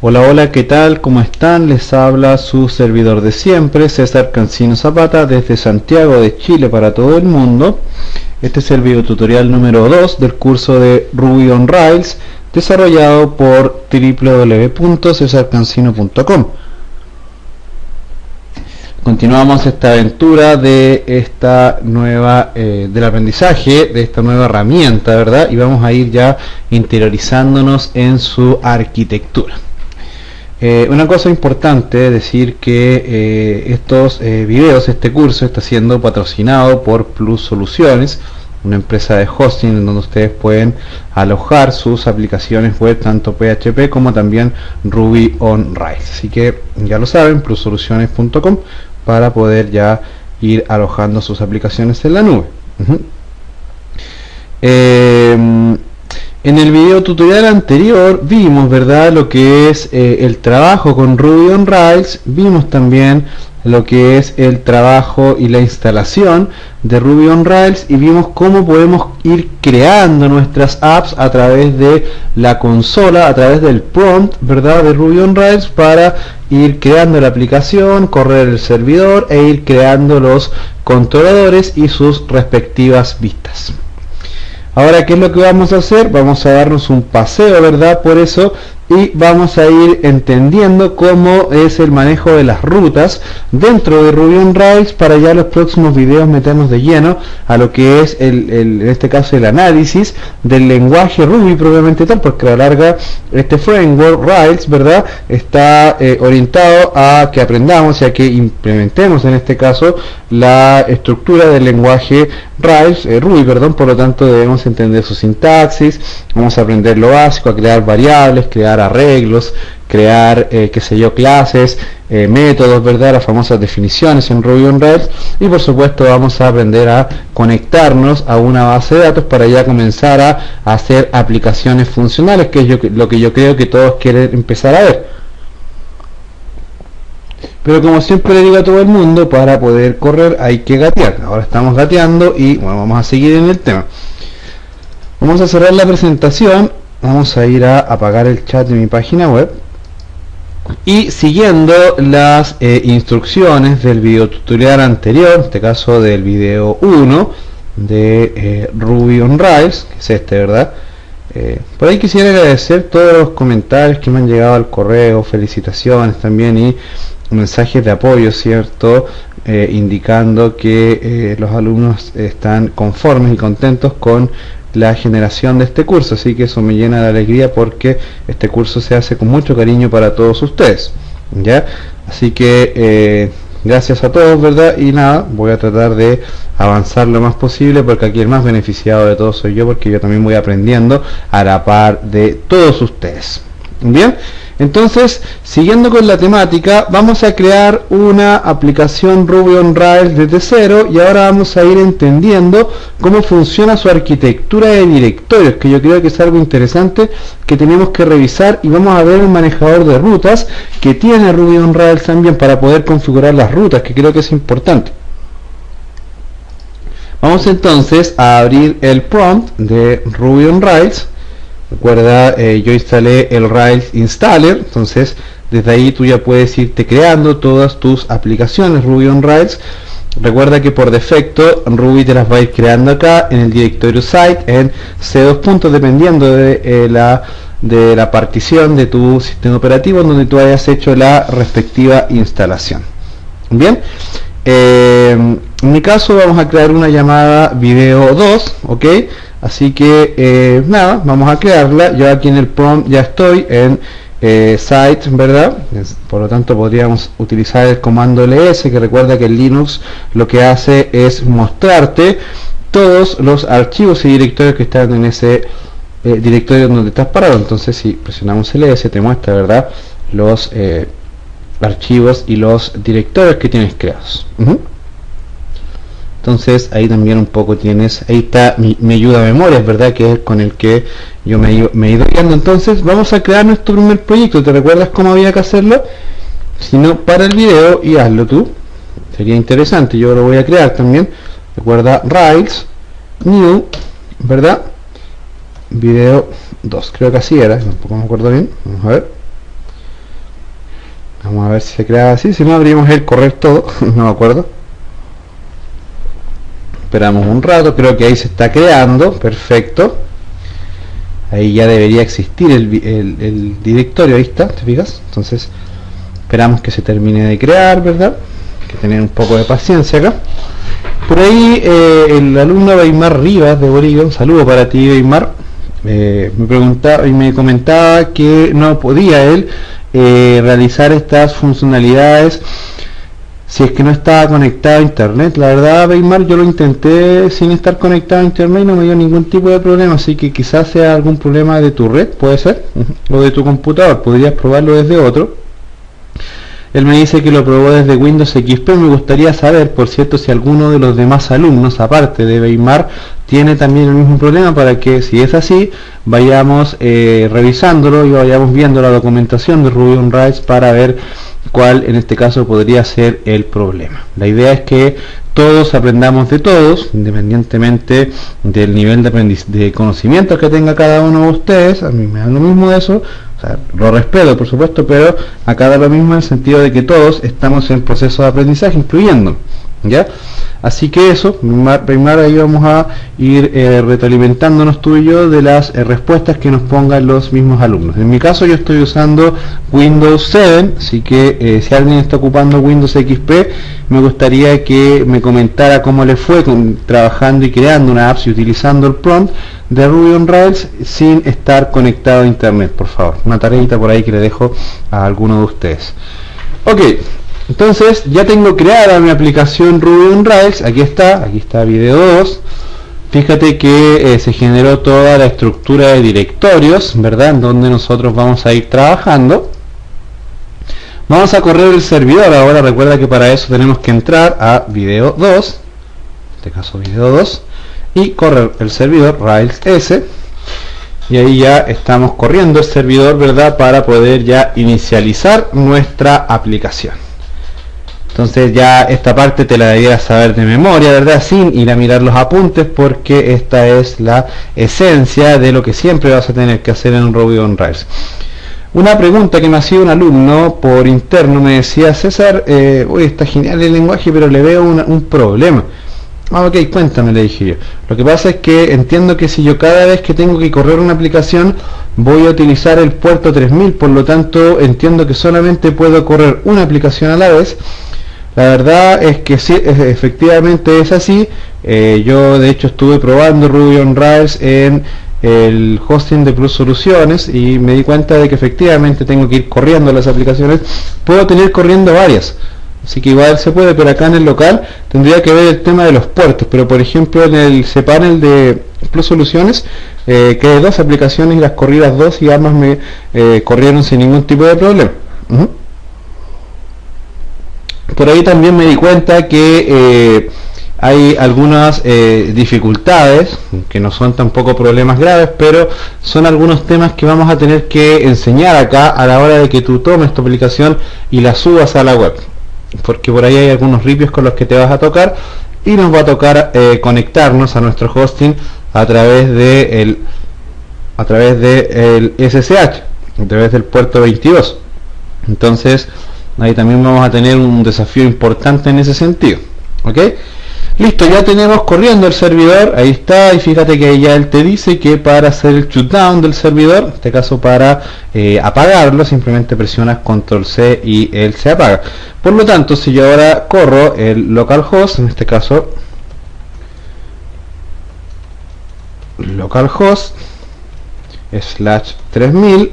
Hola, hola, ¿qué tal? ¿Cómo están? Les habla su servidor de siempre, César Cancino Zapata, desde Santiago de Chile para todo el mundo. Este es el video tutorial número 2 del curso de Ruby on Rails, desarrollado por www.cesarcancino.com. Continuamos esta aventura de esta nueva del aprendizaje de esta nueva herramienta, ¿verdad? Y vamos a ir ya interiorizándonos en su arquitectura. Una cosa importante es decir que estos videos, este curso está siendo patrocinado por Plus Soluciones, una empresa de hosting en donde ustedes pueden alojar sus aplicaciones web, tanto PHP como también Ruby on Rails. Así que ya lo saben, plussoluciones.com, para poder ya ir alojando sus aplicaciones en la nube. En el video tutorial anterior vimos, ¿verdad?, lo que es el trabajo con Ruby on Rails. Vimos también lo que es el trabajo y la instalación de Ruby on Rails, y vimos cómo podemos ir creando nuestras apps a través de la consola, a través del prompt, ¿verdad?, de Ruby on Rails, para ir creando la aplicación, correr el servidor e ir creando los controladores y sus respectivas vistas. Ahora, ¿qué es lo que vamos a hacer? Vamos a darnos un paseo, ¿verdad?, por eso, y vamos a ir entendiendo cómo es el manejo de las rutas dentro de Ruby on Rails, para ya en los próximos videos meternos de lleno a lo que es en este caso el análisis del lenguaje Ruby propiamente tal, porque a la larga este framework Rails, ¿verdad?, está orientado a que aprendamos y a que implementemos en este caso la estructura del lenguaje Rails, Ruby, perdón. Por lo tanto debemos entender su sintaxis, vamos a aprender lo básico, a crear variables, crear arreglos, crear qué sé yo, clases, métodos, ¿verdad?, las famosas definiciones en Ruby on Rails, y por supuesto vamos a aprender a conectarnos a una base de datos para ya comenzar a hacer aplicaciones funcionales, que es lo que yo creo que todos quieren empezar a ver. Pero como siempre le digo a todo el mundo, para poder correr hay que gatear. Ahora estamos gateando y bueno, vamos a seguir en el tema. Vamos a cerrar la presentación, vamos a ir a apagar el chat de mi página web, y siguiendo las instrucciones del video tutorial anterior, en este caso del video 1 de Ruby on Rails, que es este, ¿verdad? Por ahí quisiera agradecer todos los comentarios que me han llegado al correo, felicitaciones también y mensajes de apoyo, ¿cierto? Indicando que los alumnos están conformes y contentos con la generación de este curso, así que eso me llena de alegría, porque este curso se hace con mucho cariño para todos ustedes, ¿ya? Así que gracias a todos, ¿verdad? Y nada, voy a tratar de avanzar lo más posible, porque aquí el más beneficiado de todos soy yo, porque yo también voy aprendiendo a la par de todos ustedes. Bien, entonces, siguiendo con la temática, vamos a crear una aplicación Ruby on Rails desde cero, y ahora vamos a ir entendiendo cómo funciona su arquitectura de directorios, que yo creo que es algo interesante que tenemos que revisar, y vamos a ver el manejador de rutas que tiene Ruby on Rails también, para poder configurar las rutas, que creo que es importante. Vamos entonces a abrir el prompt de Ruby on Rails. Recuerda, yo instalé el Rails Installer, entonces desde ahí tú ya puedes irte creando todas tus aplicaciones Ruby on Rails. Recuerda que por defecto Ruby te las va a ir creando acá en el directorio site en C2 puntos, dependiendo de la partición de tu sistema operativo en donde tú hayas hecho la respectiva instalación. Bien, en mi caso vamos a crear una llamada video 2, ¿ok? Así que nada, vamos a crearla. Yo aquí en el prompt ya estoy en site, ¿verdad? Por lo tanto podríamos utilizar el comando ls, que recuerda que en Linux lo que hace es mostrarte todos los archivos y directorios que están en ese directorio donde estás parado. Entonces si presionamos ls te muestra, ¿verdad?, los archivos y los directorios que tienes creados. Entonces ahí también un poco tienes, ahí está mi ayuda a memorias, ¿verdad?, que es con el que yo me he ido guiando. Entonces vamos a crear nuestro primer proyecto. ¿Te recuerdas cómo había que hacerlo? Si no, para el video y hazlo tú, sería interesante. Yo lo voy a crear también. Recuerda, Rails New, ¿verdad?, video 2, creo que así era, tampoco me acuerdo bien. Vamos a ver. Vamos a ver si se crea así, si no abrimos el correr todo, no me acuerdo. Esperamos un rato, creo que ahí se está creando, perfecto. Ahí ya debería existir el directorio, ahí está, ¿te fijas? Entonces esperamos que se termine de crear, ¿verdad? Hay que tener un poco de paciencia acá. Por ahí el alumno Weimar Rivas de Bolivia, un saludo para ti, Weimar, me preguntaba y me comentaba que no podía él realizar estas funcionalidades si es que no estaba conectado a internet. La verdad, Weimar, yo lo intenté sin estar conectado a internet y no me dio ningún tipo de problema, así que quizás sea algún problema de tu red, puede ser, o de tu computador, podrías probarlo desde otro. Él me dice que lo probó desde Windows XP. Me gustaría saber, por cierto, si alguno de los demás alumnos, aparte de Weimar, tiene también el mismo problema, para que, si es así, vayamos revisándolo y vayamos viendo la documentación de Ruby on Rails para ver cuál en este caso podría ser el problema. La idea es que todos aprendamos de todos, independientemente del nivel de conocimiento que tenga cada uno de ustedes. A mí me da lo mismo de eso, o sea, lo respeto por supuesto, pero acá da lo mismo en el sentido de que todos estamos en proceso de aprendizaje, incluyendo, ¿ya? Así que eso, Weimar, ahí vamos a ir retroalimentándonos tú y yo de las respuestas que nos pongan los mismos alumnos. En mi caso yo estoy usando Windows 7, así que si alguien está ocupando Windows XP, me gustaría que me comentara cómo le fue trabajando y creando una app y utilizando el prompt de Ruby on Rails sin estar conectado a internet, por favor. Una tareita por ahí que le dejo a alguno de ustedes. Ok. Entonces ya tengo creada mi aplicación Ruby on Rails. Aquí está video 2. Fíjate que se generó toda la estructura de directorios, ¿verdad? En donde nosotros vamos a ir trabajando. Vamos a correr el servidor. Ahora recuerda que para eso tenemos que entrar a video 2, en este caso video 2, y correr el servidor Rails S. Y ahí ya estamos corriendo el servidor, ¿verdad? Para poder ya inicializar nuestra aplicación. Entonces ya esta parte te la deberías saber de memoria, ¿verdad? Sin ir a mirar los apuntes, porque esta es la esencia de lo que siempre vas a tener que hacer en Ruby on Rails. Una pregunta que me hacía un alumno por interno, me decía: César, uy, está genial el lenguaje, pero le veo un problema. Ah, ok, cuéntame, le dije yo. Lo que pasa es que entiendo que si yo cada vez que tengo que correr una aplicación voy a utilizar el puerto 3000, por lo tanto entiendo que solamente puedo correr una aplicación a la vez. La verdad es que sí, efectivamente es así. Yo de hecho estuve probando Ruby on Rails en el hosting de Plus Soluciones y me di cuenta de que efectivamente tengo que ir corriendo las aplicaciones. Puedo tener corriendo varias, así que igual se puede, pero acá en el local tendría que ver el tema de los puertos. Pero por ejemplo en el cPanel de Plus Soluciones creé dos aplicaciones y las corrí las dos y ambas me corrieron sin ningún tipo de problema. Por ahí también me di cuenta que hay algunas dificultades que no son tampoco problemas graves, pero son algunos temas que vamos a tener que enseñar acá a la hora de que tú tomes tu aplicación y la subas a la web, porque por ahí hay algunos ripios con los que te vas a tocar y nos va a tocar conectarnos a nuestro hosting a través de el SSH, a través del puerto 22. Entonces ahí también vamos a tener un desafío importante en ese sentido. ¿Ok? Listo, ya tenemos corriendo el servidor. Ahí está, y fíjate que ya él te dice que para hacer el shutdown del servidor, en este caso para apagarlo, simplemente presionas control C y él se apaga. Por lo tanto, si yo ahora corro el localhost, en este caso localhost /3000,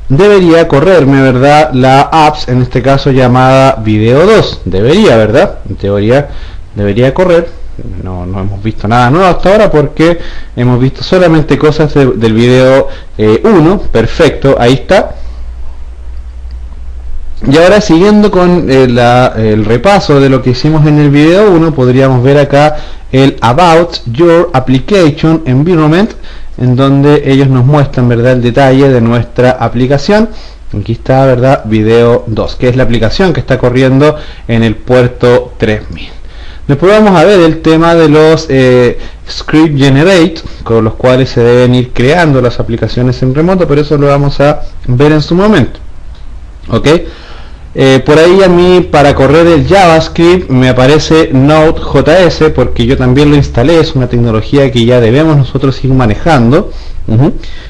debería correrme, ¿verdad?, la apps, en este caso llamada video 2. Debería, ¿verdad? En teoría debería correr. No hemos visto nada nuevo hasta ahora, porque hemos visto solamente cosas del video 1. Perfecto, ahí está. Y ahora, siguiendo con el repaso de lo que hicimos en el video 1, podríamos ver acá el About Your Application Environment, en donde ellos nos muestran, ¿verdad?, el detalle de nuestra aplicación. Aquí está, ¿verdad?, video 2, que es la aplicación que está corriendo en el puerto 3000. Después vamos a ver el tema de los script generate, con los cuales se deben ir creando las aplicaciones en remoto, pero eso lo vamos a ver en su momento. ¿Ok? Por ahí a mí para correr el JavaScript me aparece Node.js porque yo también lo instalé, es una tecnología que ya debemos nosotros ir manejando.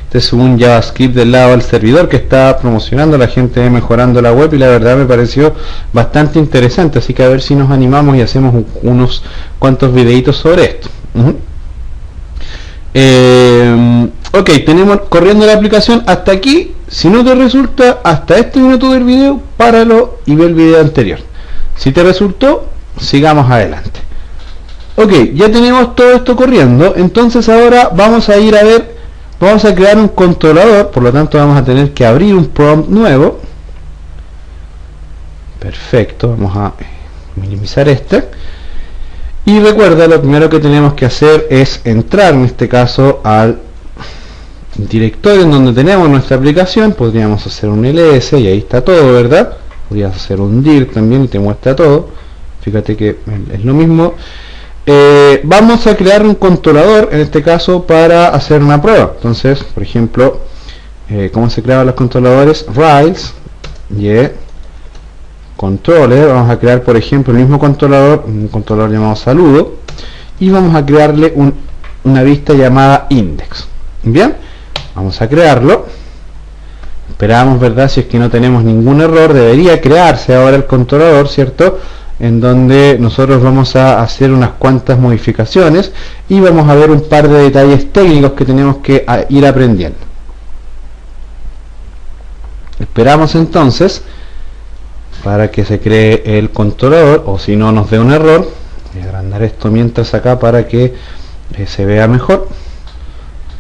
Este es un JavaScript del lado del servidor que está promocionando la gente mejorando la web y la verdad me pareció bastante interesante, así que a ver si nos animamos y hacemos unos cuantos videitos sobre esto. Ok, tenemos corriendo la aplicación hasta aquí. Si no te resulta hasta este minuto del video, páralo y ve el video anterior. Si te resultó, sigamos adelante. Ok, ya tenemos todo esto corriendo, entonces ahora vamos a ir a ver, vamos a crear un controlador, por lo tanto vamos a tener que abrir un prompt nuevo. Perfecto, vamos a minimizar este. Y recuerda, lo primero que tenemos que hacer es entrar en este caso al directorio en donde tenemos nuestra aplicación. Podríamos hacer un ls y ahí está todo, ¿verdad? Podrías hacer un dir también y te muestra todo. Fíjate que es lo mismo. Vamos a crear un controlador en este caso para hacer una prueba. Entonces, por ejemplo, ¿cómo se creaban los controladores? Rails y controller. Vamos a crear, por ejemplo, el mismo controlador, un controlador llamado saludo, y vamos a crearle una vista llamada index. Bien, vamos a crearlo. Esperamos, ¿verdad? Si es que no tenemos ningún error, debería crearse ahora el controlador, ¿cierto? En donde nosotros vamos a hacer unas cuantas modificaciones y vamos a ver un par de detalles técnicos que tenemos que ir aprendiendo. Esperamos entonces para que se cree el controlador, o si no nos dé un error. Voy a agrandar esto mientras acá para que se vea mejor.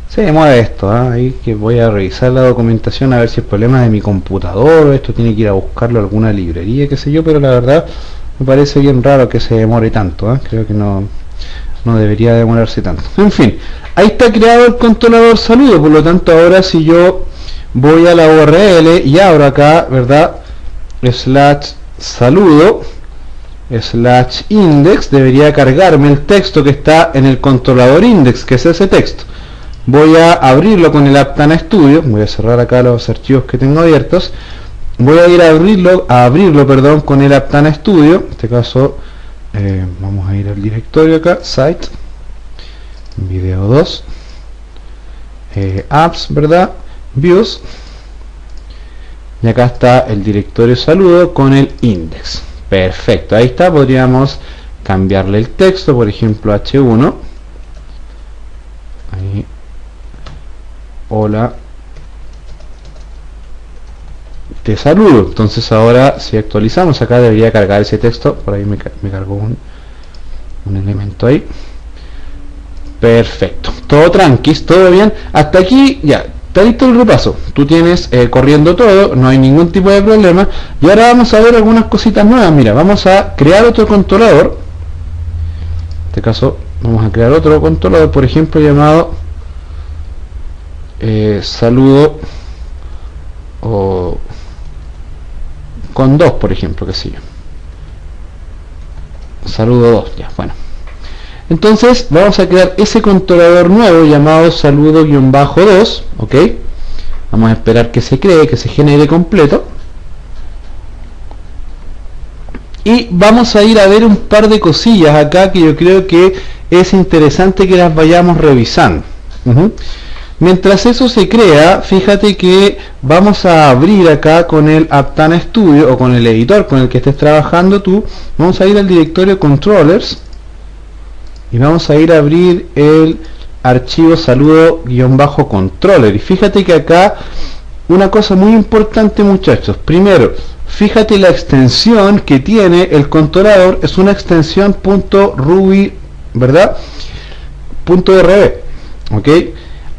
Se demora esto, ahí que voy a revisar la documentación a ver si el problema es de mi computador o esto tiene que ir a buscarlo a alguna librería, qué sé yo, pero la verdad me parece bien raro que se demore tanto, creo que no debería demorarse tanto. En fin, ahí está creado el controlador saludo, por lo tanto ahora si yo voy a la URL y abro acá, ¿verdad? /saludo /index, debería cargarme el texto que está en el controlador index, que es ese texto. Voy a abrirlo con el Aptana Studio, voy a cerrar acá los archivos que tengo abiertos. Voy a ir a abrirlo perdón, con el Aptana Studio. En este caso vamos a ir al directorio acá, site, video 2, apps, ¿verdad? Views. Y acá está el directorio saludo con el index. Perfecto, ahí está. Podríamos cambiarle el texto, por ejemplo H1. Ahí. Hola, te saludo. Entonces ahora si actualizamos acá debería cargar ese texto. Por ahí me cargó un elemento ahí. Perfecto, todo tranquis, todo bien. Hasta aquí ya está listo el repaso. Tú tienes corriendo todo, no hay ningún tipo de problema. Y ahora vamos a ver algunas cositas nuevas. Mira, vamos a crear otro controlador. En este caso vamos a crear otro controlador, por ejemplo llamado saludo o con 2, por ejemplo, que sé yo, saludo 2, ya, bueno. Entonces vamos a crear ese controlador nuevo llamado saludo-2, ok. Vamos a esperar que se cree, que se genere completo, y vamos a ir a ver un par de cosillas acá que yo creo que es interesante que las vayamos revisando. Mientras eso se crea, fíjate que vamos a abrir acá con el Aptana Studio o con el editor con el que estés trabajando tú. Vamos a ir al directorio controllers y vamos a ir a abrir el archivo saludo-controller. Y fíjate que acá una cosa muy importante, muchachos. Primero, fíjate la extensión que tiene el controlador, es una extensión .ruby, ¿verdad? .rb, ok.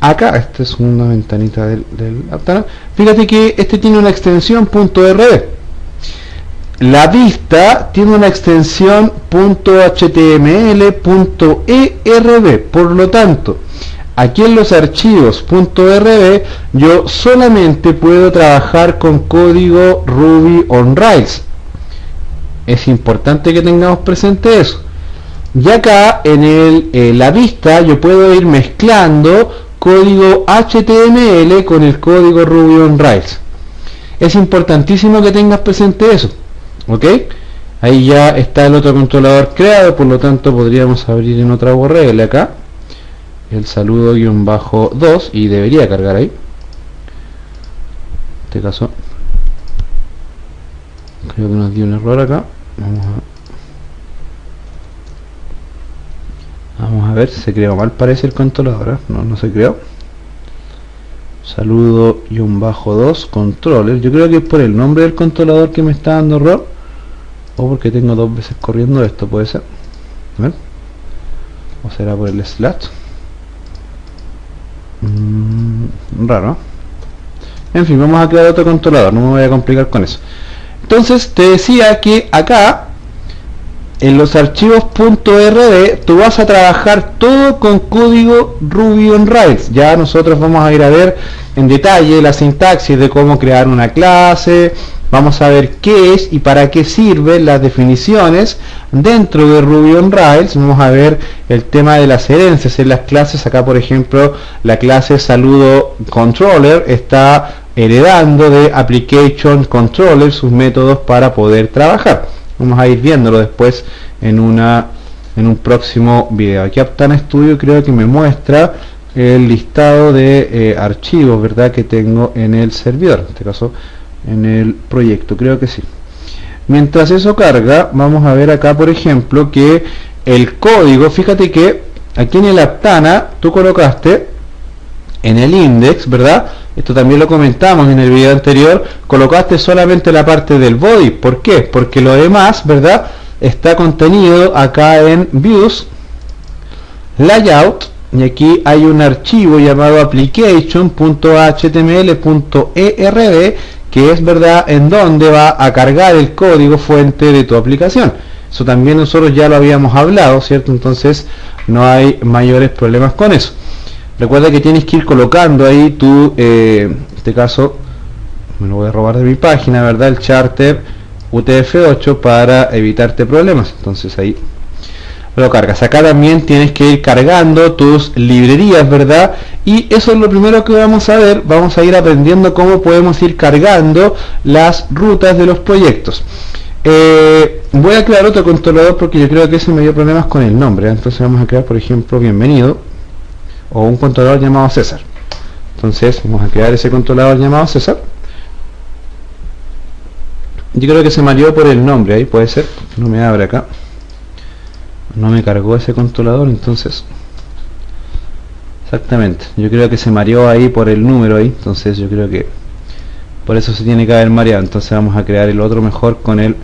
Acá, esta es una ventanita del Aptana. Fíjate que este tiene una extensión .rb. La vista tiene una extensión .html.erb. Por lo tanto, aquí en los archivos .rb yo solamente puedo trabajar con código Ruby on Rails. Es importante que tengamos presente eso. Y acá en la vista yo puedo ir mezclando código HTML con el código Ruby on Rails. Es importantísimo que tengas presente eso. ¿ok? Ahí ya está el otro controlador creado, por lo tanto podríamos abrir en otra URL acá el saludo-2 y debería cargar ahí. En este caso creo que nos dio un error acá. Vamos a ver si se creó mal, parece el controlador, ¿eh? No se creó. Saludo-2 controller. Yo creo que es por el nombre del controlador que me está dando error, o porque tengo dos veces corriendo esto, puede ser. A ver. O será por el slash. Raro. En fin, vamos a crear otro controlador, no me voy a complicar con eso. Entonces te decía que acá en los archivos .rd tú vas a trabajar todo con código Ruby on Rails. Ya nosotros vamos a ir a ver en detalle la sintaxis de cómo crear una clase, vamos a ver qué es y para qué sirven las definiciones dentro de Ruby on Rails. Vamos a ver el tema de las herencias en las clases. Acá por ejemplo la clase saludo controller está heredando de application controller sus métodos para poder trabajar. Vamos a ir viéndolo después en un próximo video. Aquí Aptana Studio creo que me muestra el listado de archivos, ¿verdad?, que tengo en el servidor, en este caso en el proyecto, creo que sí. Mientras eso carga, vamos a ver acá por ejemplo que el código, fíjate que aquí en el Aptana tú colocaste en el index, ¿verdad? Esto también lo comentamos en el video anterior, colocaste solamente la parte del body. ¿Por qué? Porque lo demás, ¿verdad?, está contenido acá en views, layout, y aquí hay un archivo llamado application.html.erb, que es, ¿verdad?, en donde va a cargar el código fuente de tu aplicación. Eso también nosotros ya lo habíamos hablado, ¿cierto? Entonces no hay mayores problemas con eso. Recuerda que tienes que ir colocando ahí tu, en este caso, me lo voy a robar de mi página, ¿verdad?, el charter UTF-8 para evitarte problemas. Entonces ahí lo cargas. Acá también tienes que ir cargando tus librerías, ¿verdad? Y eso es lo primero que vamos a ver. Vamos a ir aprendiendo cómo podemos ir cargando las rutas de los proyectos. Voy a crear otro controlador porque yo creo que ese me dio problemas con el nombre, ¿eh? Entonces vamos a crear, por ejemplo, bienvenido, o un controlador llamado César. Entonces vamos a crear ese controlador llamado César. Yo creo que se mareó por el nombre, ahí puede ser, no me abre acá, no me cargó ese controlador, entonces exactamente, yo creo que se mareó ahí por el número ahí, entonces yo creo que por eso se tiene que haber mareado. Entonces vamos a crear el otro mejor con el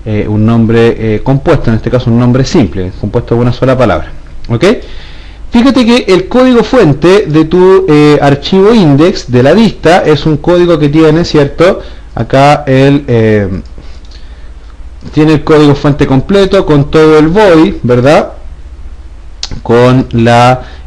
un nombre compuesto, en este caso un nombre simple, compuesto de una sola palabra, ¿ok? Fíjate que el código fuente de tu archivo index de la vista es un código que tiene, ¿cierto?, acá tiene el código fuente completo con todo el body, ¿verdad?, con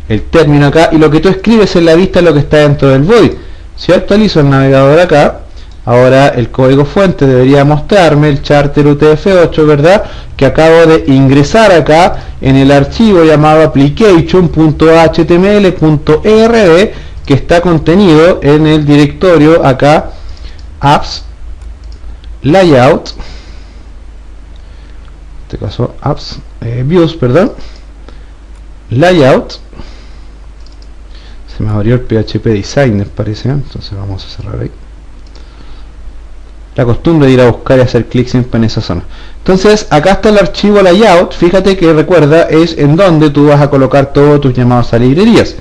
el término acá, y lo que tú escribes en la vista es lo que está dentro del body. Si actualizo el navegador acá, ahora el código fuente debería mostrarme el charter UTF-8, ¿verdad?, que acabo de ingresar acá en el archivo llamado application.html.erb, que está contenido en el directorio acá apps layout, en este caso apps views, perdón, layout. Se me abrió el PHP Designer, parece, ¿eh? Entonces vamos a cerrar ahí. La costumbre de ir a buscar y hacer clic siempre en esa zona. Entonces acá está el archivo layout. Fíjate que, recuerda, es en donde tú vas a colocar todos tus llamados a librerías.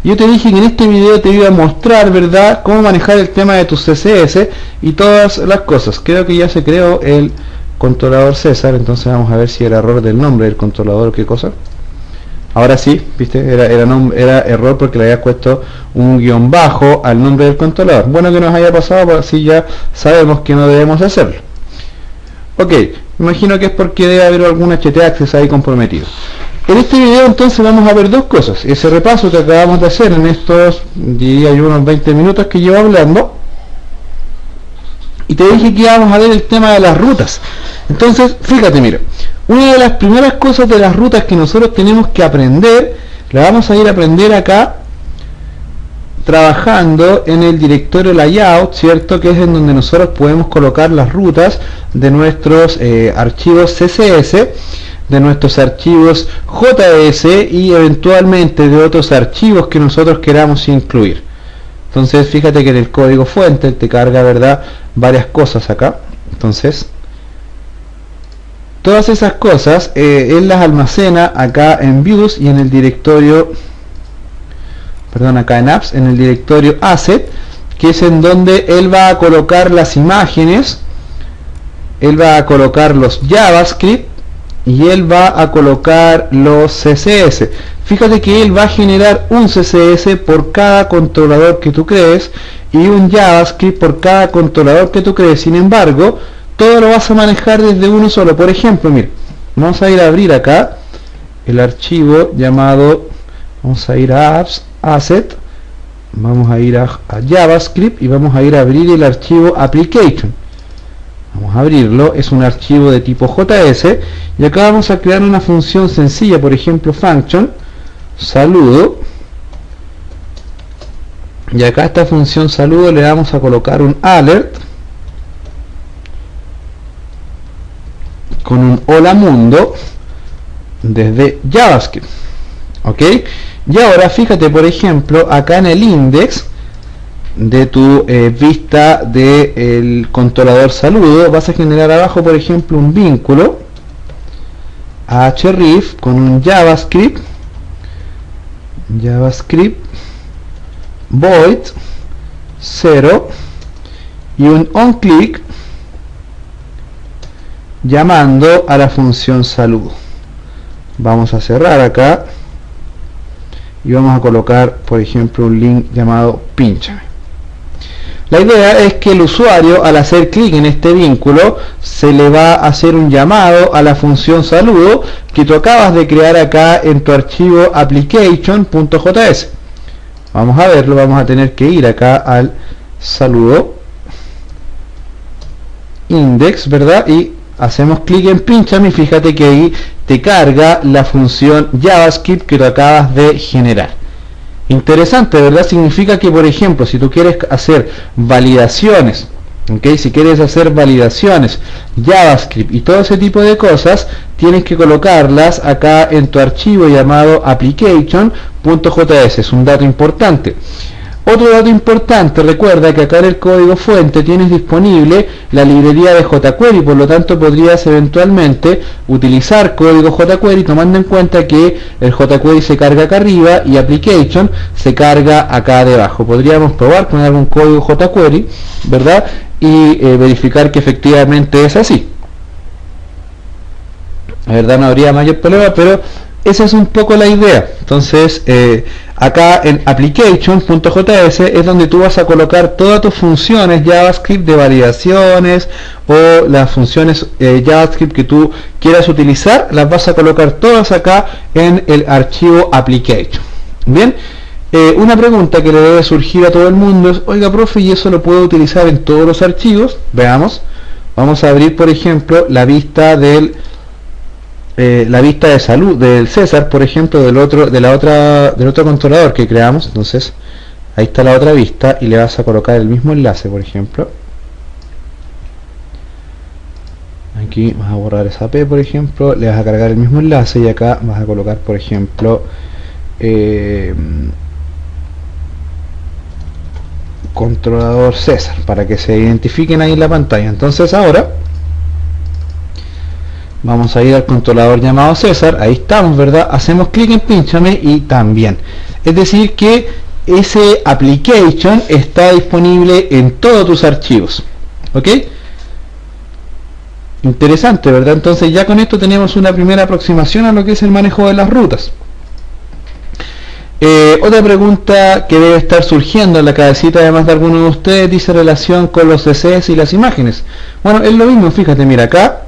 Yo te dije que en este video te iba a mostrar, ¿verdad?, cómo manejar el tema de tus CSS y todas las cosas. Creo que ya se creó el controlador César, entonces vamos a ver si era error del nombre del controlador o qué cosa. Ahora sí, viste, era error porque le había puesto un guión bajo al nombre del controlador. Bueno que nos haya pasado, pues así ya sabemos que no debemos hacerlo. Ok, imagino que es porque debe haber algún htaccess ahí comprometido. En este video entonces vamos a ver dos cosas. Ese repaso que acabamos de hacer en estos, diría yo, unos 20 minutos que llevo hablando. Y te dije que íbamos a ver el tema de las rutas. Entonces, fíjate, mira, una de las primeras cosas de las rutas que nosotros tenemos que aprender, la vamos a ir a aprender acá, trabajando en el directorio layout, ¿cierto? Que es en donde nosotros podemos colocar las rutas de nuestros archivos CSS, de nuestros archivos JS y eventualmente de otros archivos que nosotros queramos incluir. Entonces fíjate que en el código fuente te carga, ¿verdad?, varias cosas acá. Entonces todas esas cosas él las almacena acá en views y en el directorio, perdón, acá en apps, en el directorio asset, que es en donde él va a colocar las imágenes, él va a colocar los JavaScript y él va a colocar los CSS. Fíjate que él va a generar un CSS por cada controlador que tú crees y un JavaScript por cada controlador que tú crees. Sin embargo, todo lo vas a manejar desde uno solo. Por ejemplo, mira, vamos a ir a abrir acá el archivo llamado, vamos a ir a apps, asset, vamos a ir a JavaScript y vamos a ir a abrir el archivo application. Vamos a abrirlo, es un archivo de tipo JS y acá vamos a crear una función sencilla, por ejemplo function saludo, y acá a esta función saludo le vamos a colocar un alert con un hola mundo desde JavaScript, ok. Y ahora fíjate, por ejemplo, acá en el index de tu vista del controlador saludo vas a generar abajo, por ejemplo, un vínculo href con un JavaScript void 0 y un onClick llamando a la función saludo. Vamos a cerrar acá y vamos a colocar, por ejemplo, un link llamado pínchame. La idea es que el usuario, al hacer clic en este vínculo, se le va a hacer un llamado a la función saludo que tú acabas de crear acá en tu archivo application.js. Vamos a verlo, vamos a tener que ir acá al saludo index, ¿verdad? Y hacemos clic en pínchame y fíjate que ahí te carga la función JavaScript que tú acabas de generar. Interesante, ¿verdad? Significa que, por ejemplo, si tú quieres hacer validaciones, ¿okay? Si quieres hacer validaciones, JavaScript y todo ese tipo de cosas, tienes que colocarlas acá en tu archivo llamado application.js. Es un dato importante. Otro dato importante, recuerda que acá en el código fuente tienes disponible la librería de jQuery, por lo tanto podrías eventualmente utilizar código jQuery tomando en cuenta que el jQuery se carga acá arriba y application se carga acá debajo. Podríamos probar con algún código jQuery, ¿verdad? Y verificar que efectivamente es así. La verdad no habría mayor problema, pero esa es un poco la idea. Entonces acá en application.js es donde tú vas a colocar todas tus funciones JavaScript de validaciones o las funciones JavaScript que tú quieras utilizar, las vas a colocar todas acá en el archivo application. Bien, una pregunta que le debe surgir a todo el mundo es: oiga, profe, ¿y eso lo puedo utilizar en todos los archivos? Veamos. Vamos a abrir, por ejemplo, la vista del de salud del César, por ejemplo, del otro controlador que creamos. Entonces ahí está la otra vista y le vas a colocar el mismo enlace, por ejemplo. Aquí vas a borrar esa P, por ejemplo, le vas a cargar el mismo enlace y acá vas a colocar, por ejemplo, controlador César, para que se identifiquen ahí en la pantalla. Entonces ahora vamos a ir al controlador llamado César, ahí estamos, ¿verdad? Hacemos clic en pínchame y también. Es decir que ese application está disponible en todos tus archivos, ¿ok? Interesante, ¿verdad? Entonces ya con esto tenemos una primera aproximación a lo que es el manejo de las rutas. Otra pregunta que debe estar surgiendo en la cabecita además de algunos de ustedes dice relación con los CSS y las imágenes. Bueno, es lo mismo, fíjate, mira acá.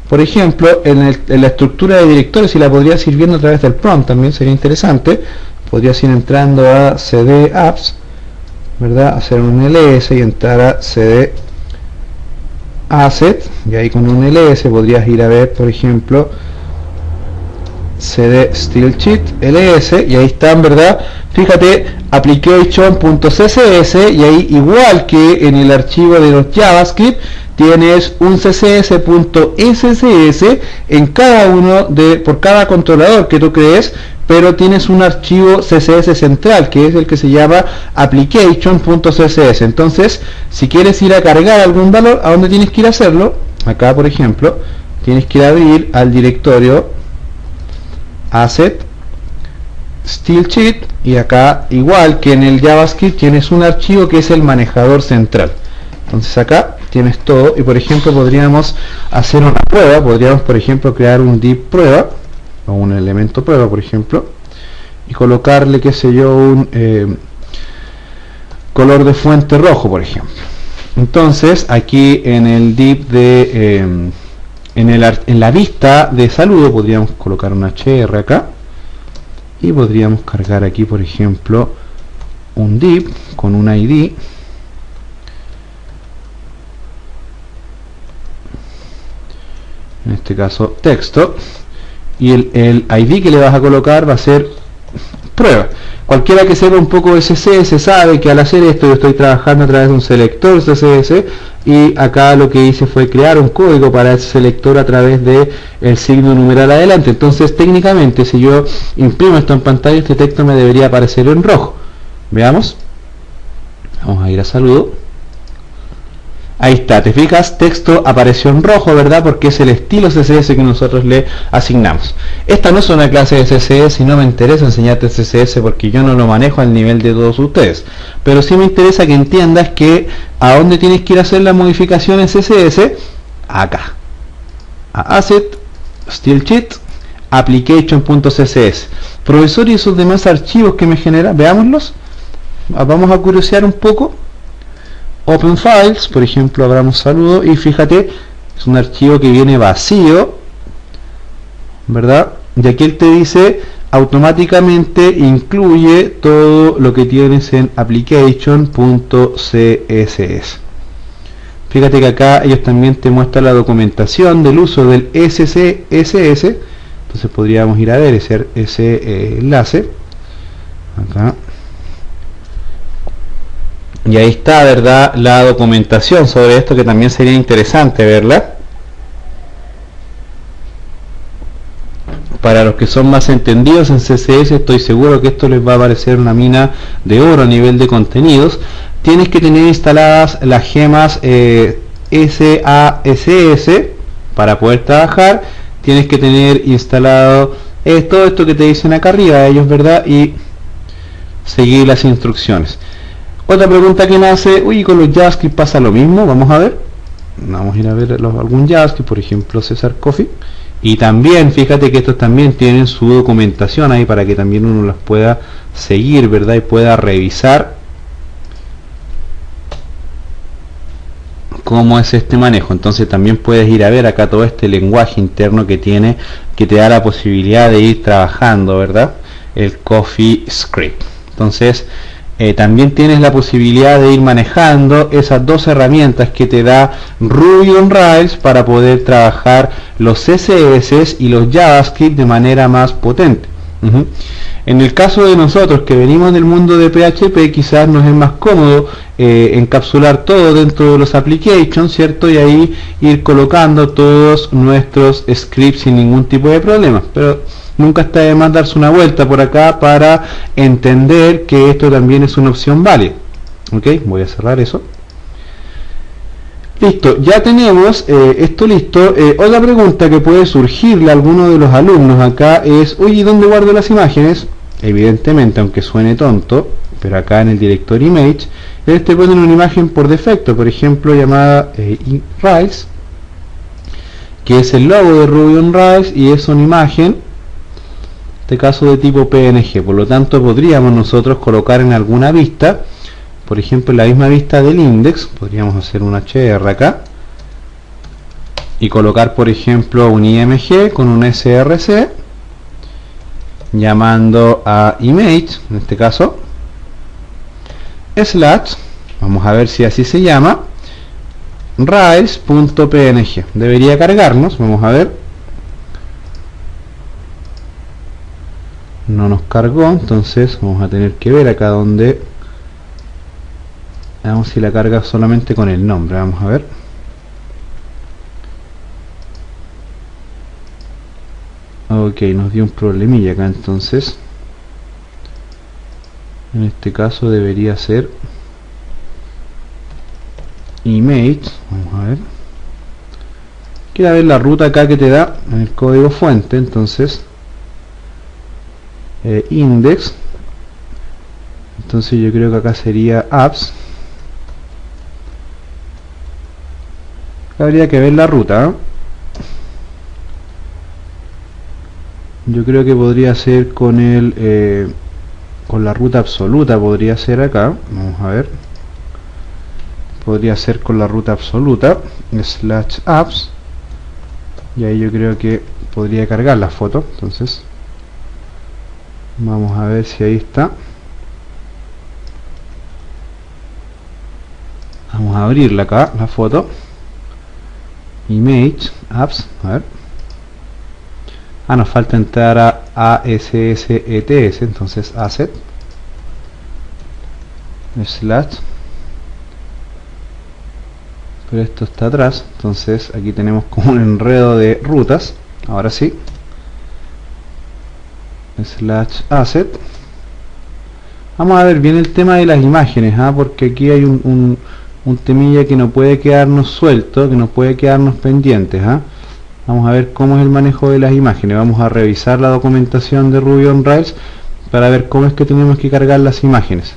Por ejemplo, en la estructura de directorios, y la podrías ir viendo a través del prompt, también sería interesante. Podrías ir entrando a cd apps, ¿verdad? Hacer un ls y entrar a cd asset, y ahí con un ls podrías ir a ver, por ejemplo, cd stylesheet ls, y ahí está, en verdad, fíjate, application.css, y ahí, igual que en el archivo de los JavaScript, tienes un css.sss en cada uno por cada controlador que tú crees, pero tienes un archivo CSS central, que es el que se llama application.css. entonces, si quieres ir a cargar algún valor, ¿a dónde tienes que ir a hacerlo? Acá, por ejemplo, tienes que ir a abrir al directorio asset stylesheet, y acá, igual que en el JavaScript, tienes un archivo que es el manejador central. Entonces acá tienes todo, y por ejemplo podríamos hacer una prueba, podríamos por ejemplo crear un div prueba, o un elemento prueba por ejemplo, y colocarle, qué sé yo, un color de fuente rojo por ejemplo. Entonces aquí en el div de en la vista de saludo podríamos colocar un hr acá, y podríamos cargar aquí por ejemplo un div con un id, en este caso texto, y el ID que le vas a colocar va a ser prueba. Cualquiera que sepa un poco de CSS sabe que al hacer esto yo estoy trabajando a través de un selector CSS, y acá lo que hice fue crear un código para ese selector a través de el signo numeral adelante. Entonces técnicamente, si yo imprimo esto en pantalla, este texto me debería aparecer en rojo. Veamos, vamos a ir a saludo. Ahí está, te fijas, texto apareció en rojo, ¿verdad? Porque es el estilo CSS que nosotros le asignamos. Esta no es una clase de CSS y no me interesa enseñarte CSS porque yo no lo manejo al nivel de todos ustedes. Pero sí me interesa que entiendas que a dónde tienes que ir a hacer la modificación en CSS. Acá. A Asset, Stylesheet, Application.css. Profesor, y esos demás archivos que me genera, veámoslos. Vamos a curiosear un poco. Open Files, por ejemplo, abramos saludo, y fíjate, es un archivo que viene vacío, ¿verdad? Y aquí él te dice, automáticamente incluye todo lo que tienes en application.css. Fíjate que acá ellos también te muestran la documentación del uso del SCSS, entonces podríamos ir a ver ese enlace, acá. Y ahí está, ¿verdad?, la documentación sobre esto, que también sería interesante verla. Para los que son más entendidos en CSS, estoy seguro que esto les va a parecer una mina de oro a nivel de contenidos. Tienes que tener instaladas las gemas SASS para poder trabajar. Tienes que tener instalado todo esto que te dicen acá arriba, ellos, ¿verdad?, y seguir las instrucciones. Otra pregunta que nace, uy, con los JavaScript pasa lo mismo. Vamos a ver, vamos a ir a ver algún JavaScript, por ejemplo César Coffee, y también fíjate que estos también tienen su documentación ahí para que también uno las pueda seguir, ¿verdad?, y pueda revisar cómo es este manejo. Entonces también puedes ir a ver acá todo este lenguaje interno que tiene, que te da la posibilidad de ir trabajando, ¿verdad?, el Coffee Script. Entonces también tienes la posibilidad de ir manejando esas dos herramientas que te da Ruby on Rails para poder trabajar los CSS y los JavaScript de manera más potente. En el caso de nosotros que venimos del mundo de PHP, quizás nos es más cómodo encapsular todo dentro de los applications, ¿cierto? Y ahí ir colocando todos nuestros scripts sin ningún tipo de problema. Pero nunca está de más darse una vuelta por acá para entender que esto también es una opción válida. Ok, voy a cerrar eso. Listo, ya tenemos esto listo. Otra pregunta que puede surgirle a alguno de los alumnos acá es, oye, ¿dónde guardo las imágenes? Evidentemente, aunque suene tonto, pero acá en el directorio image, te ponen una imagen por defecto, por ejemplo, llamada Rails, que es el logo de Ruby on Rails, y es una imagen, en este caso de tipo PNG. Por lo tanto, podríamos nosotros colocar en alguna vista, por ejemplo en la misma vista del index, podríamos hacer un HR acá y colocar, por ejemplo, un IMG con un SRC llamando a image, en este caso slash, vamos a ver si así se llama, rails.png. debería cargarnos, vamos a ver. no nos cargó, entonces vamos a tener que ver acá donde veamos si la carga solamente con el nombre. Vamos a ver. Ok, nos dio un problemilla acá, entonces en este caso debería ser image. Vamos a ver. Quiero ver la ruta acá que te da en el código fuente, entonces index, entonces yo creo que acá sería apps. Habría que ver la ruta, ¿eh? Yo creo que podría ser con el con la ruta absoluta, podría ser acá. Vamos a ver. Podría ser con la ruta absoluta /apps, y ahí yo creo que podría cargar la foto. Entonces vamos a ver si ahí está. Vamos a abrirla acá, la foto. Image, apps, a ver. Nos falta entrar a ASSETS, entonces asset / pero esto está atrás, entonces aquí tenemos como un enredo de rutas. Ahora sí, /asset. Vamos a ver bien el tema de las imágenes, porque aquí hay un temilla que no puede quedarnos suelto, que no puede quedarnos pendientes. Vamos a ver cómo es el manejo de las imágenes. Vamos a revisar la documentación de Ruby on Rails para ver cómo es que tenemos que cargar las imágenes.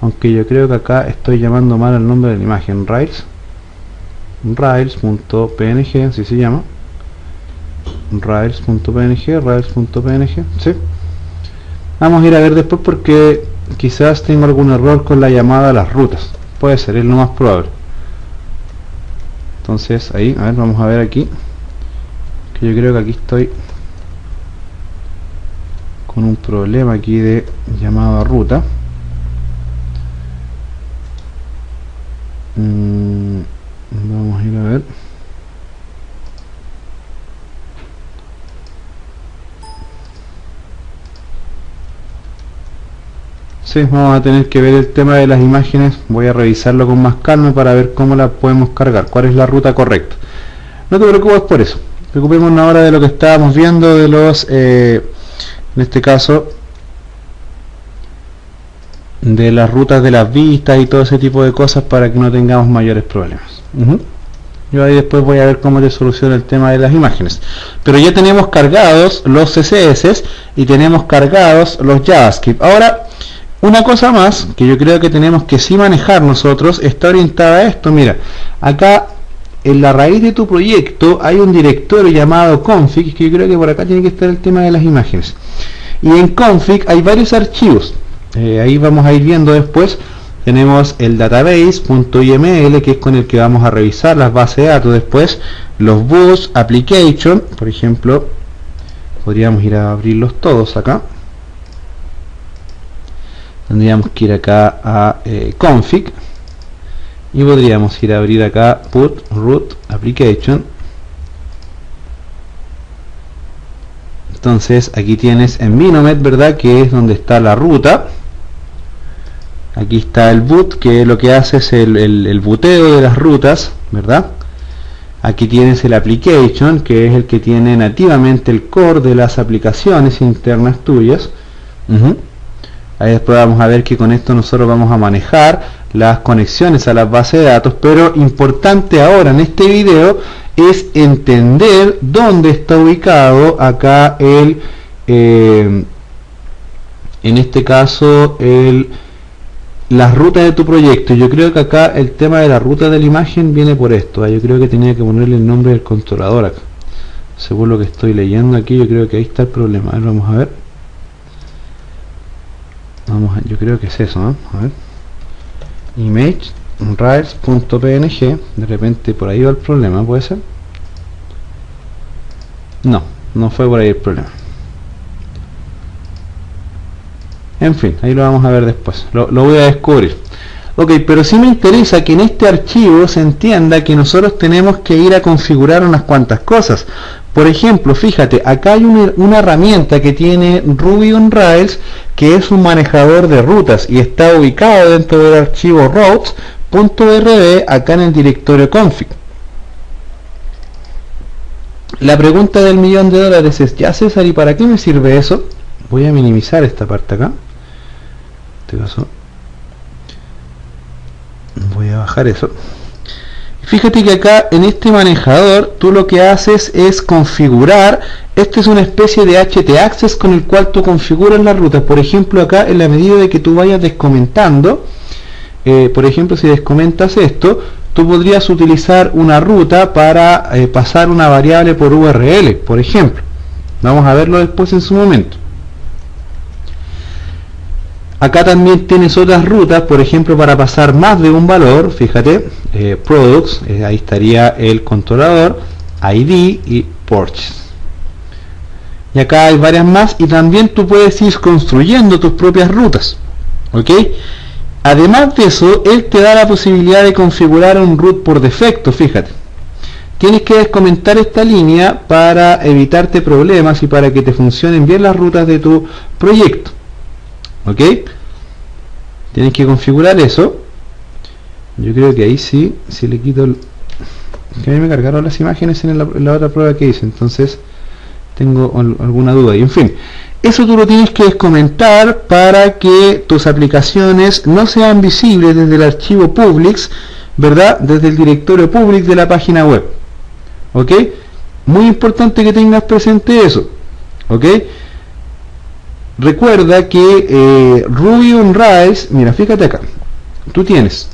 Aunque yo creo que acá estoy llamando mal el nombre de la imagen. Rails.png, así se llama. Rails.png, ¿sí? Vamos a ir a ver después porque quizás tengo algún error con la llamada a las rutas. Puede ser, es lo más probable. Entonces ahí, a ver, vamos a ver aquí. Yo creo que aquí estoy con un problema aquí de llamado a ruta. Vamos a ir a ver. Sí, vamos a tener que ver el tema de las imágenes. Voy a revisarlo con más calma para ver cómo la podemos cargar, cuál es la ruta correcta. No te preocupes por eso. Preocupémonos ahora de lo que estábamos viendo de los, en este caso, de las rutas de las vistas y todo ese tipo de cosas para que no tengamos mayores problemas. Yo ahí después voy a ver cómo te soluciona el tema de las imágenes. Pero ya tenemos cargados los CSS y tenemos cargados los JavaScript. Ahora, una cosa más que yo creo que tenemos que sí manejar nosotros está orientada a esto. Mira, acá en la raíz de tu proyecto hay un directorio llamado config, que yo creo que por acá tiene que estar el tema de las imágenes. Y en config hay varios archivos. Ahí vamos a ir viendo después. Tenemos el database.yml, que es con el que vamos a revisar las bases de datos. Después los bus application, por ejemplo, podríamos ir a abrirlos todos acá. Tendríamos que ir acá a config y podríamos ir a abrir acá put root application. Entonces aquí tienes en Minomet, ¿verdad?, que es donde está la ruta. Aquí está el boot, que lo que hace es el buteo de las rutas, ¿verdad? Aquí tienes el application, que es el que tiene nativamente el core de las aplicaciones internas tuyas. Ahí después vamos a ver que con esto nosotros vamos a manejar las conexiones a las bases de datos, pero importante ahora en este video es entender dónde está ubicado acá el, en este caso, las rutas de tu proyecto. Yo creo que acá el tema de la ruta de la imagen viene por esto. Yo creo que tenía que ponerle el nombre del controlador acá. Según lo que estoy leyendo aquí, yo creo que ahí está el problema. A ver, vamos a ver. Yo creo que es eso, ¿no? A ver. Image rails.png. De repente por ahí va el problema, ¿puede ser? No, no fue por ahí el problema. En fin, ahí lo vamos a ver después. Lo voy a descubrir. Ok, pero sí me interesa que en este archivo se entienda que nosotros tenemos que ir a configurar unas cuantas cosas. Por ejemplo, fíjate, acá hay una herramienta que tiene Ruby on Rails, que es un manejador de rutas y está ubicado dentro del archivo routes.rb acá en el directorio config. La pregunta del $1.000.000 es, ya César, ¿y para qué me sirve eso? Voy a minimizar esta parte acá. En este caso voy a bajar eso. Fíjate que acá en este manejador tú lo que haces es configurar. Este es una especie de htaccess con el cual tú configuras las rutas. Por ejemplo, acá en la medida de que tú vayas descomentando, por ejemplo, si descomentas esto, tú podrías utilizar una ruta para pasar una variable por URL, por ejemplo. Vamos a verlo después en su momento. Acá también tienes otras rutas, por ejemplo, para pasar más de un valor. Fíjate, products, ahí estaría el controlador, ID y purchase. Y acá hay varias más, y también tú puedes ir construyendo tus propias rutas, ¿ok? Además de eso, él te da la posibilidad de configurar un root por defecto. Fíjate, tienes que descomentar esta línea para evitarte problemas y para que te funcionen bien las rutas de tu proyecto. ¿Ok? Tienes que configurar eso. Yo creo que ahí sí, si le quito que a mí me cargaron las imágenes en la otra prueba que hice, entonces tengo alguna duda. Y en fin, eso tú lo tienes que descomentar para que tus aplicaciones no sean visibles desde el archivo publics, ¿verdad? Desde el directorio public de la página web. ¿Ok? Muy importante que tengas presente eso. ¿Ok? Recuerda que Ruby on Rails, mira, fíjate acá, tú tienes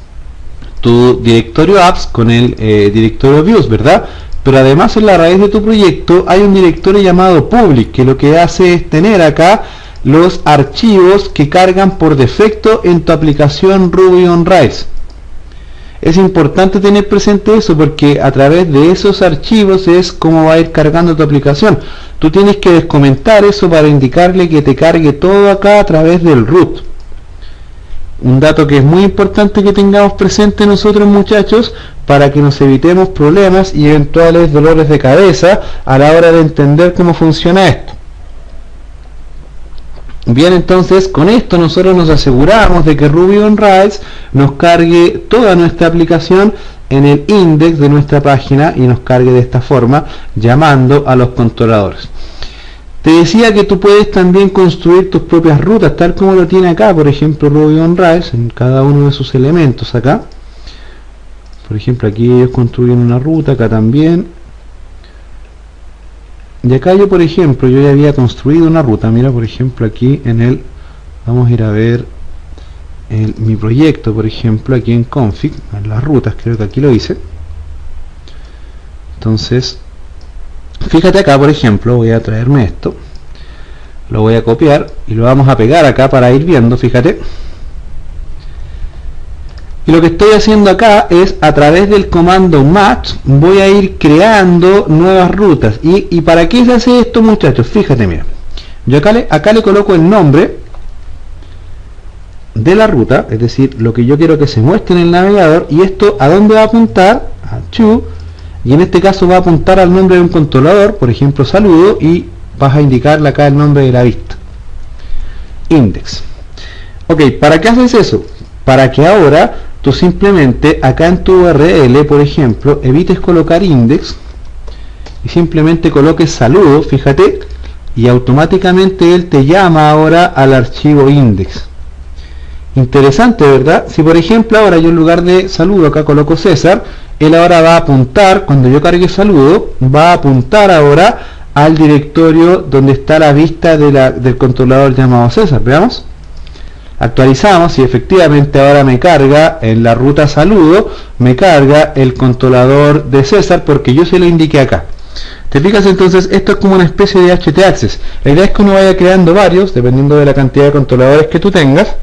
tu directorio apps con el directorio views, ¿verdad? Pero además en la raíz de tu proyecto hay un directorio llamado public, que lo que hace es tener acá los archivos que cargan por defecto en tu aplicación Ruby on Rails. Es importante tener presente eso porque a través de esos archivos es como va a ir cargando tu aplicación. Tú tienes que descomentar eso para indicarle que te cargue todo acá a través del root. Un dato que es muy importante que tengamos presente nosotros, muchachos, para que nos evitemos problemas y eventuales dolores de cabeza a la hora de entender cómo funciona esto. Bien, entonces con esto nosotros nos aseguramos de que Ruby on Rails nos cargue toda nuestra aplicación en el index de nuestra página y nos cargue de esta forma llamando a los controladores. Te decía que tú puedes también construir tus propias rutas tal como lo tiene acá, por ejemplo Ruby on Rails, en cada uno de sus elementos acá. Por ejemplo aquí ellos construyen una ruta, acá también. Y acá yo, por ejemplo, yo ya había construido una ruta. Mira, por ejemplo, aquí en el... Vamos a ir a ver mi proyecto, por ejemplo, aquí en config, en las rutas, creo que aquí lo hice. Entonces, fíjate acá, por ejemplo, voy a traerme esto. Lo voy a copiar y lo vamos a pegar acá para ir viendo, fíjate. Y lo que estoy haciendo acá es a través del comando match voy a ir creando nuevas rutas. ¿Y para qué se hace esto, muchachos? Fíjate, mira, yo acá le coloco el nombre de la ruta, es decir, lo que yo quiero que se muestre en el navegador, y esto ¿a dónde va a apuntar? A to, y en este caso va a apuntar al nombre de un controlador, por ejemplo saludo, y vas a indicarle acá el nombre de la vista, index. Ok, ¿para qué haces eso? Para que ahora tú simplemente acá en tu URL, por ejemplo, evites colocar index y simplemente coloques saludo, fíjate, y automáticamente él te llama ahora al archivo index. Interesante, ¿verdad? Si por ejemplo ahora yo en lugar de saludo acá coloco César, él ahora va a apuntar, cuando yo cargue saludo, va a apuntar ahora al directorio donde está la vista del controlador llamado César. Veamos. Actualizamos y efectivamente ahora me carga en la ruta saludo, me carga el controlador de César porque yo se lo indiqué acá. ¿Te fijas? Entonces esto es como una especie de htaccess. La idea es que uno vaya creando varios dependiendo de la cantidad de controladores que tú tengas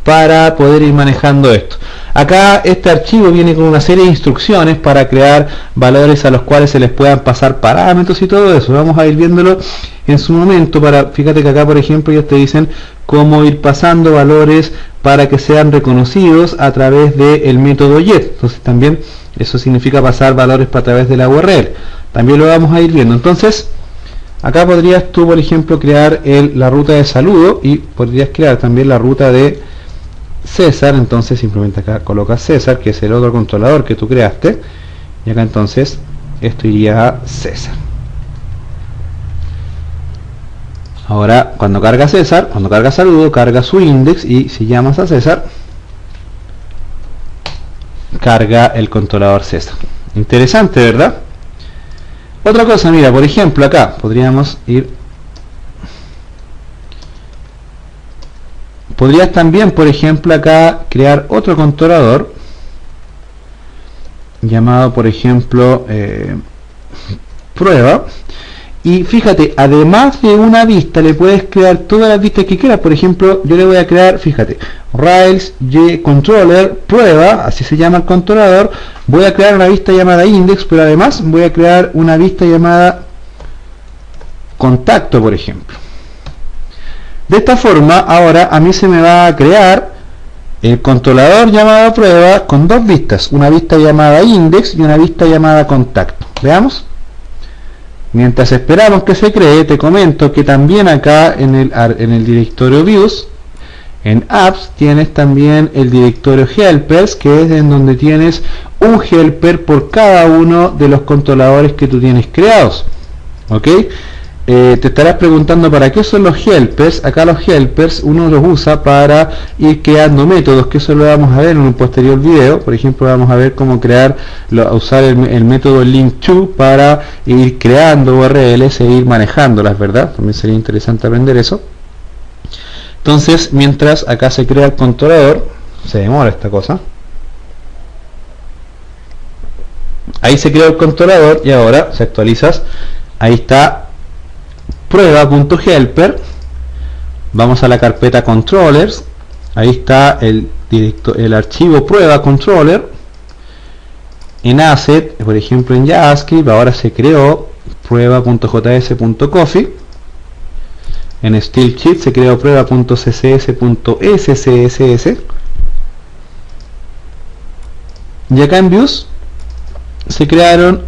para poder ir manejando esto. Acá este archivo viene con una serie de instrucciones para crear valores a los cuales se les puedan pasar parámetros y todo eso. Vamos a ir viéndolo en su momento. Fíjate que acá, por ejemplo, ellos te dicen cómo ir pasando valores para que sean reconocidos a través del método get. Entonces también eso significa pasar valores a través de la URL. También lo vamos a ir viendo. Entonces acá podrías tú, por ejemplo, crear la ruta de saludo y podrías crear también la ruta de César. Entonces simplemente acá colocas César, que es el otro controlador que tú creaste, y acá entonces esto iría a César. Ahora cuando carga César, cuando carga saludo, carga su index, y si llamas a César, carga el controlador César. Interesante, ¿verdad? Otra cosa, mira, por ejemplo, acá podríamos podrías también, por ejemplo, acá crear otro controlador llamado, por ejemplo, prueba. Y fíjate, además de una vista, le puedes crear todas las vistas que quieras. Por ejemplo, yo le voy a crear, fíjate, Rails JController prueba, así se llama el controlador. Voy a crear una vista llamada index, pero además voy a crear una vista llamada contacto, por ejemplo. De esta forma, ahora a mí se me va a crear el controlador llamado prueba con dos vistas, una vista llamada index y una vista llamada contacto. Veamos. Mientras esperamos que se cree, te comento que también acá en el directorio views, en apps, tienes también el directorio helpers, que es en donde tienes un helper por cada uno de los controladores que tú tienes creados. ¿Ok? Te estarás preguntando para qué son los helpers. Acá los helpers uno los usa para ir creando métodos, que eso lo vamos a ver en un posterior video. Por ejemplo, vamos a ver cómo usar el método link2 para ir creando URLs e ir manejándolas, ¿verdad? También sería interesante aprender eso. Entonces, mientras acá se crea el controlador, se demora esta cosa. Ahí se creó el controlador y ahora, si actualizas, ahí está prueba.helper. Vamos a la carpeta controllers, ahí está el archivo prueba controller. En asset, por ejemplo en JavaScript, ahora se creó prueba.js.coffee. En StyleSheet se creó prueba.css.scss. Y acá en views se crearon,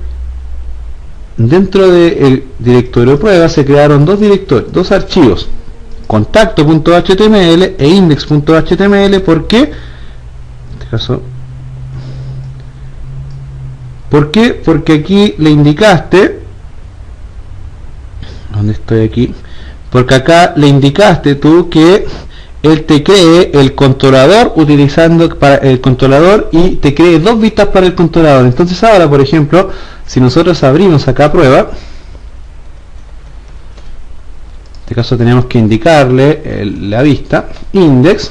dentro del directorio prueba, se crearon dos archivos, contacto.html e index.html. ¿Por qué? En este caso, ¿por qué? Porque aquí le indicaste, ¿dónde estoy aquí? Porque acá le indicaste tú que él te cree el controlador utilizando para el controlador y te cree dos vistas para el controlador. Entonces ahora, por ejemplo, si nosotros abrimos acá prueba, en este caso tenemos que indicarle la vista index,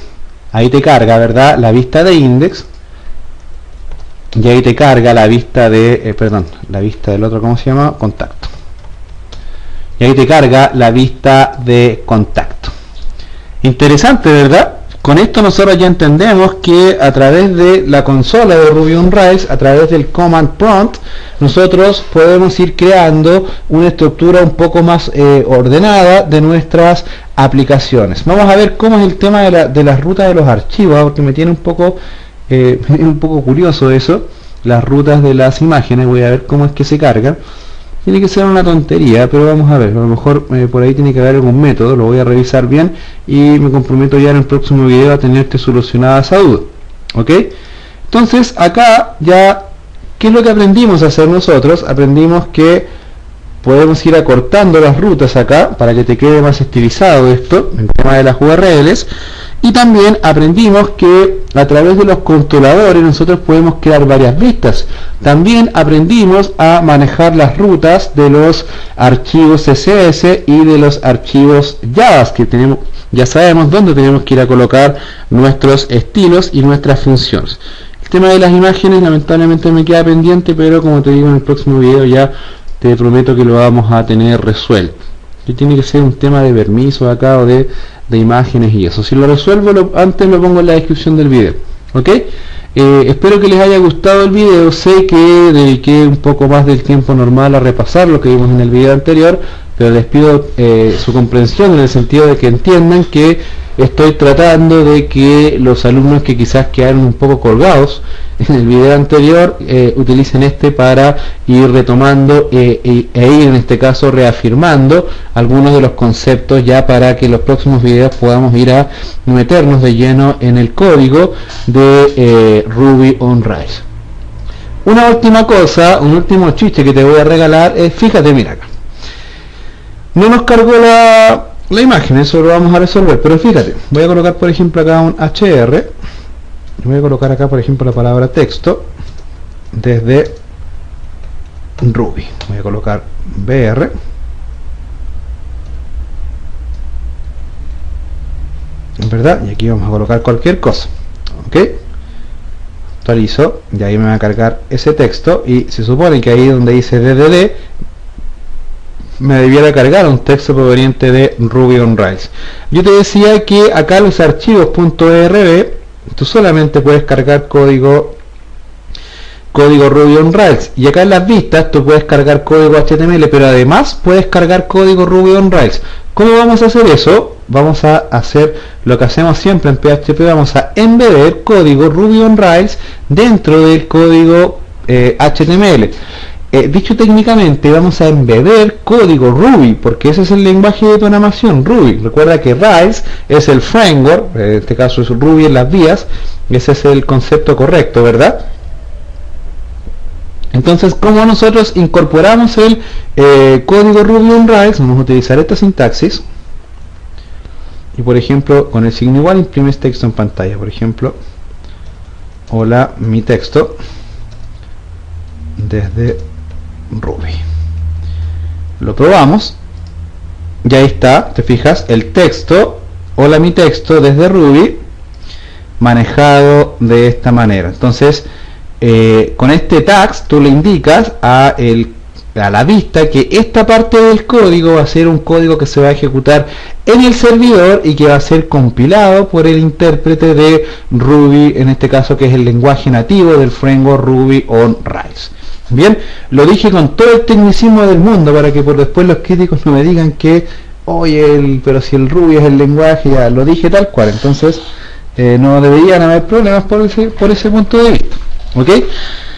ahí te carga, ¿verdad?, la vista de index, y ahí te carga la vista de la vista del otro, ¿cómo se llama?, contacto, y ahí te carga la vista de contacto. Interesante, ¿verdad? Con esto nosotros ya entendemos que a través de la consola de Ruby on Rails, a través del command prompt, nosotros podemos ir creando una estructura un poco más ordenada de nuestras aplicaciones. Vamos a ver cómo es el tema de las rutas de los archivos, porque me tiene un poco curioso eso, las rutas de las imágenes. Voy a ver cómo es que se cargan. Tiene que ser una tontería, pero vamos a ver, a lo mejor por ahí tiene que haber algún método. Lo voy a revisar bien y me comprometo ya en el próximo video a tenerte solucionada esa duda. ¿Ok? Entonces acá ya, ¿qué es lo que aprendimos a hacer nosotros? Aprendimos que podemos ir acortando las rutas acá para que te quede más estilizado esto, el tema de las URLs. Y también aprendimos que a través de los controladores nosotros podemos crear varias vistas. También aprendimos a manejar las rutas de los archivos CSS y de los archivos JavaScript. Ya sabemos dónde tenemos que ir a colocar nuestros estilos y nuestras funciones. El tema de las imágenes lamentablemente me queda pendiente, pero como te digo, en el próximo video ya te prometo que lo vamos a tener resuelto. Y tiene que ser un tema de permiso acá o de imágenes y eso. Si lo resuelvo antes lo pongo en la descripción del video. ¿Ok? Espero que les haya gustado el video. Sé que dediqué un poco más del tiempo normal a repasar lo que vimos en el video anterior, pero les pido su comprensión en el sentido de que entiendan que estoy tratando de que los alumnos que quizás quedaron un poco colgados en el video anterior utilicen este para ir retomando e ir en este caso reafirmando algunos de los conceptos, ya para que en los próximos videos podamos ir a meternos de lleno en el código de Ruby on Rails. Una última cosa, un último chiste que te voy a regalar es, fíjate, mira acá, no nos cargó la imagen, eso lo vamos a resolver, pero fíjate, voy a colocar por ejemplo acá un HR, voy a colocar acá por ejemplo la palabra texto desde Ruby, voy a colocar BR, ¿verdad? Y aquí vamos a colocar cualquier cosa, ok, actualizo, y ahí me va a cargar ese texto, y se supone que ahí donde dice DDD me debiera cargar un texto proveniente de Ruby on Rails. Yo te decía que acá los archivos .rb tú solamente puedes cargar código Ruby on Rails, y acá en las vistas tú puedes cargar código HTML, pero además puedes cargar código Ruby on Rails. ¿Cómo vamos a hacer eso? Vamos a hacer lo que hacemos siempre en PHP, vamos a embeder código Ruby on Rails dentro del código HTML. Dicho técnicamente, vamos a embeder código Ruby, porque ese es el lenguaje de programación Ruby. Recuerda que Rails es el framework, en este caso es Ruby en las vías, ese es el concepto correcto, ¿verdad? Entonces, como nosotros incorporamos el código Ruby on Rails, vamos a utilizar esta sintaxis, y por ejemplo, con el signo igual imprimes texto en pantalla, por ejemplo, hola, mi texto desde Ruby. Lo probamos y ahí está, te fijas, el texto, hola mi texto desde Ruby, manejado de esta manera. Entonces con este tags tú le indicas a la vista que esta parte del código va a ser un código que se va a ejecutar en el servidor y que va a ser compilado por el intérprete de Ruby, en este caso que es el lenguaje nativo del framework Ruby on Rails. Bien, lo dije con todo el tecnicismo del mundo para que por después los críticos no me digan que, oye, pero si el Ruby es el lenguaje, ya lo dije tal cual. Entonces no deberían haber problemas por ese punto de vista, ¿ok?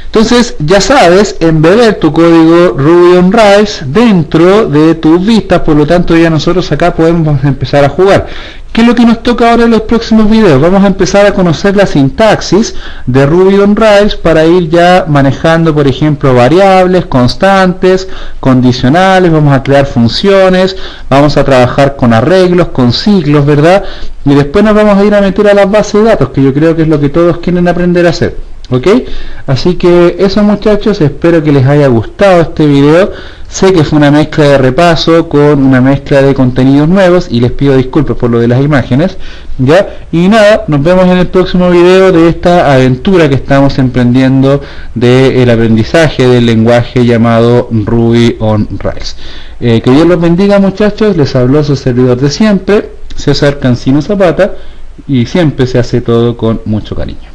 Entonces ya sabes embeder tu código Ruby on Rails dentro de tus vistas, por lo tanto ya nosotros acá podemos empezar a jugar. ¿Qué es lo que nos toca ahora en los próximos videos? Vamos a empezar a conocer la sintaxis de Ruby on Rails para ir ya manejando, por ejemplo, variables, constantes, condicionales, vamos a crear funciones, vamos a trabajar con arreglos, con ciclos, ¿verdad? Y después nos vamos a ir a meter a las bases de datos, que yo creo que es lo que todos quieren aprender a hacer. ¿Ok? Así que eso, muchachos, espero que les haya gustado este video. Sé que fue una mezcla de repaso con una mezcla de contenidos nuevos y les pido disculpas por lo de las imágenes, ¿ya? Y nada, nos vemos en el próximo video de esta aventura que estamos emprendiendo del aprendizaje del lenguaje llamado Ruby on Rails. Que Dios los bendiga, muchachos. Les habló su servidor de siempre, César Cancino Zapata, y siempre se hace todo con mucho cariño.